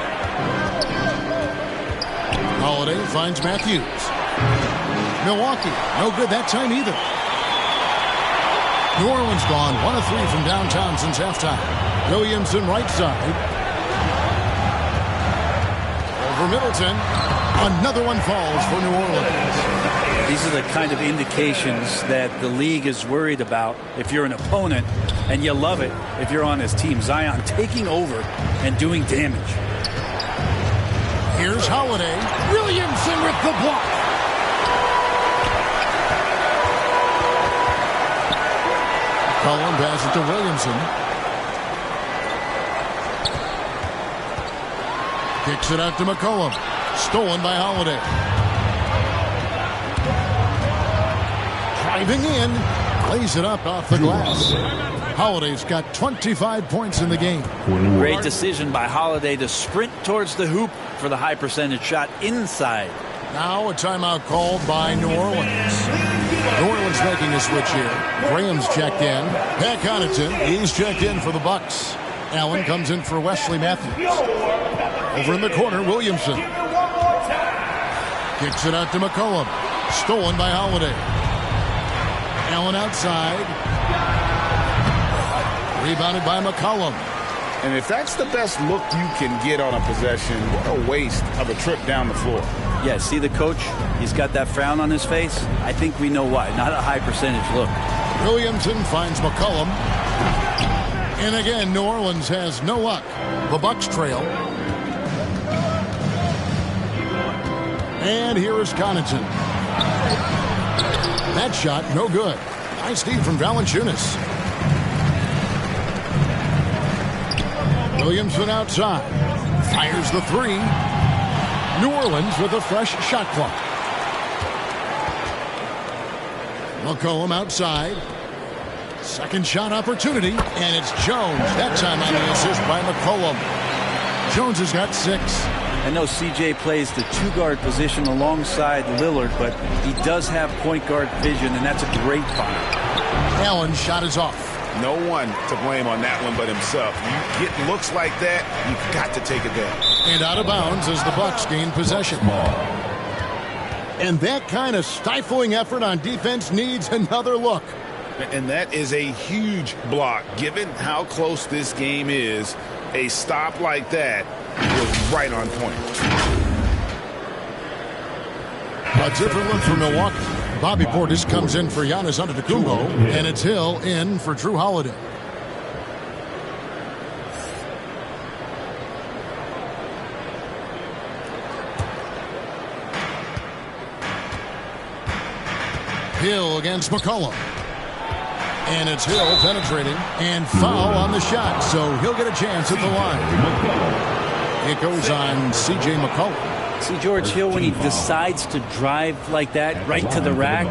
Holiday finds Matthews. Milwaukee, no good that time either. New Orleans gone 1 of 3 from downtown since halftime. Williamson right side. Over Middleton. Another one falls for New Orleans. These are the kind of indications that the league is worried about if you're an opponent, and you love it if you're on his team. Zion taking over and doing damage. Here's Holiday. Williamson with the block. Cullen passes it to Williamson. Kicks it out to McCollum. Stolen by Holiday. Driving in. Plays it up off the glass. Holiday's got 25 points in the game. Great decision by Holiday to sprint towards the hoop for the high percentage shot inside. Now a timeout called by New Orleans. New Orleans making a switch here. Graham's checked in. Pat Connaughton, he's checked in for the Bucks. Allen comes in for Wesley Matthews. Over in the corner, Williamson. Kicks it out to McCollum. Stolen by Holiday. Allen outside. Rebounded by McCollum. And if that's the best look you can get on a possession, what a waste of a trip down the floor. Yeah, see the coach? He's got that frown on his face. I think we know why. Not a high percentage look. Williamson finds McCollum. And again, New Orleans has no luck. The Bucks trail. And here is Connaughton. That shot, no good. Nice deed from Valanciunas. Williamson outside. Fires the three. New Orleans with a fresh shot clock. McCollum outside. Second shot opportunity. And it's Jones. That time on the assist by McCollum. Jones has got 6. I know CJ plays the 2-guard position alongside Lillard, but he does have point guard vision, and that's a great find. Allen's shot is off. No one to blame on that one but himself. You get looks like that, you've got to take it down. And out of bounds as the Bucks gain possession. And that kind of stifling effort on defense needs another look. And that is a huge block. Given how close this game is, a stop like that was right on point. A different look for Milwaukee. Bobby Portis comes in for Giannis Antetokounmpo, and it's Hill in for Drew Holiday. Hill against McCollum. And it's Hill penetrating and foul on the shot, so he'll get a chance at the line. It goes on C.J. McCollum. See, George Hill, when he decides to drive like that right to the rack,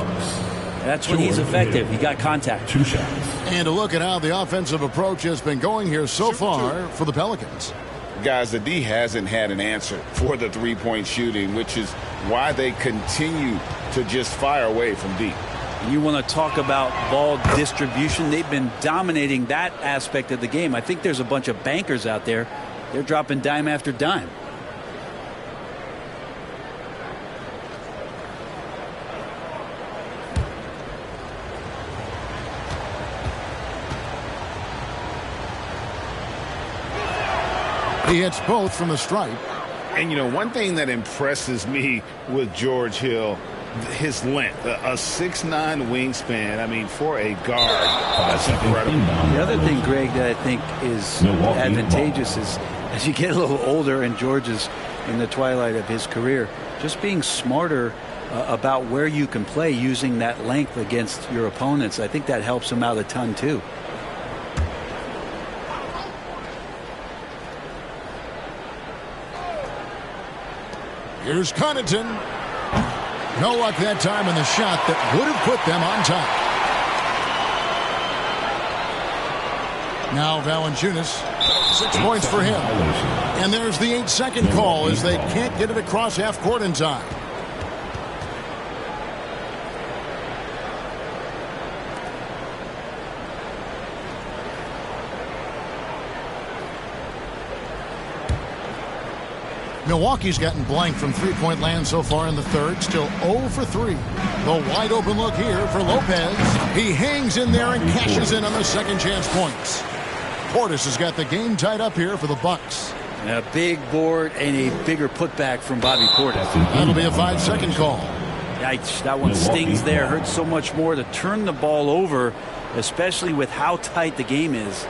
that's when he's effective. He got contact. 2 shots. And a look at how the offensive approach has been going here so far for the Pelicans. Guys, the D hasn't had an answer for the three-point shooting, which is why they continue to just fire away from deep. You want to talk about ball distribution. They've been dominating that aspect of the game. I think there's a bunch of bankers out there. They're dropping dime after dime. He hits both from the stripe. And, you know, one thing that impresses me with George Hill, his length, a 6'9" wingspan. I mean, for a guard, that's incredible. The other thing, Greg, that I think is advantageous is as you get a little older, and George is in the twilight of his career, just being smarter about where you can play using that length against your opponents. I think that helps him out a ton, too. Here's Connaughton. No luck that time in the shot that would have put them on top. Now Valanciunas, 6 points for him. And there's the 8-second call as they can't get it across half court in time. Milwaukee's gotten blank from three-point land so far in the third. Still 0 for 3. The wide open look here for Lopez. He hangs in there and cashes in on the second chance points. Portis has got the game tied up here for the Bucks. A big board and a bigger putback from Bobby Portis. That'll be a 5-second call. Yikes, that one stings there. Hurts so much more to turn the ball over, especially with how tight the game is.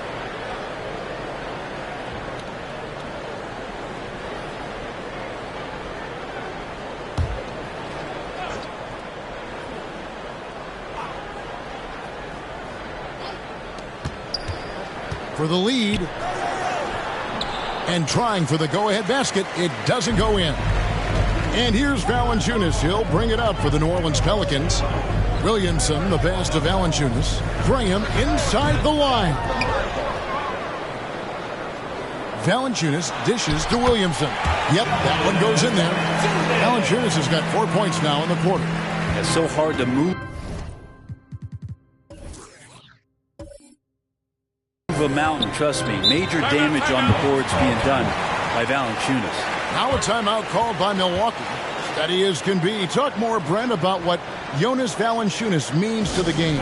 For the lead, and trying for the go-ahead basket. It doesn't go in. And here's Valanciunas. He'll bring it up for the New Orleans Pelicans. Williamson, the pass to Valanciunas. Graham inside the line. Valanciunas dishes to Williamson. Yep, that one goes in there. Valanciunas has got 4 points now in the quarter. It's so hard to move a mountain, trust me. Major damage on the boards being done by Valanciunas. Now a timeout called by Milwaukee. Steady as can be. Talk more, Brent, about what Jonas Valanciunas means to the game.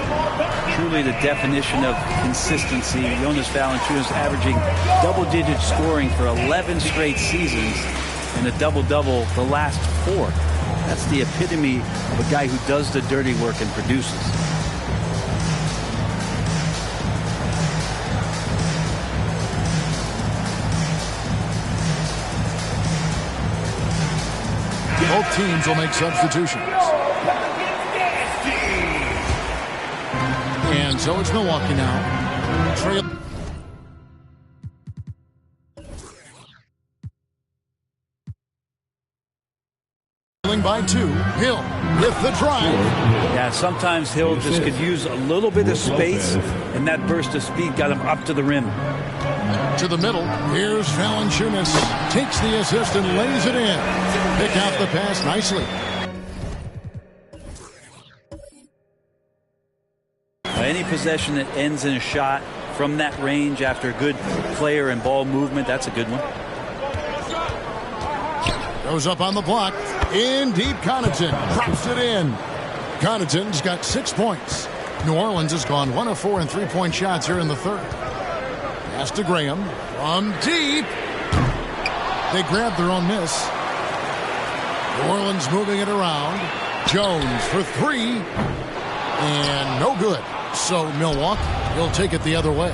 Truly the definition of consistency. Jonas Valanciunas averaging double-digit scoring for 11 straight seasons and a double-double the last 4. That's the epitome of a guy who does the dirty work and produces. Both teams will make substitutions. And so it's Milwaukee now. Trailing by 2. Hill with the drive. Yeah, sometimes Hill just could use a little bit of space, and that burst of speed got him up to the rim. To the middle. Here's Valanciunas. Takes the assist and lays it in. Pick out the pass nicely. any possession that ends in a shot from that range after good player and ball movement, that's a good one. Goes up on the block. In deep, Connaughton drops it in. Connaughton's got 6 points. New Orleans has gone 1 of 4 in three-point shots here in the third. Pass to Graham from deep. They grab their own miss. New Orleans moving it around. Jones for three. And no good. So Milwaukee will take it the other way.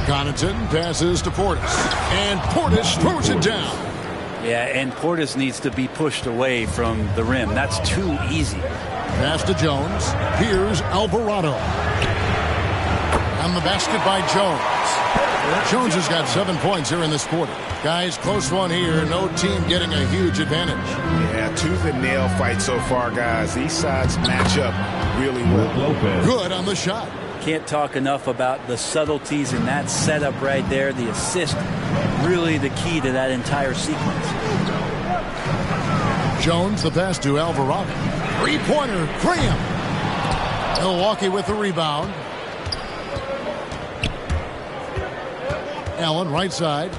Connaughton passes to Portis. And Portis throws it down. Yeah, and Portis needs to be pushed away from the rim. That's too easy. Pass to Jones. Here's Alvarado. On the basket by Jones. Jones has got 7 points here in this quarter. Guys, close one here. No team getting a huge advantage. Yeah, tooth and nail fight so far, guys. These sides match up really well. Good on the shot. Can't talk enough about the subtleties in that setup right there. The assist, really the key to that entire sequence. Jones, the pass to Alvarado. Three-pointer, Graham. Milwaukee with the rebound. Allen, right side.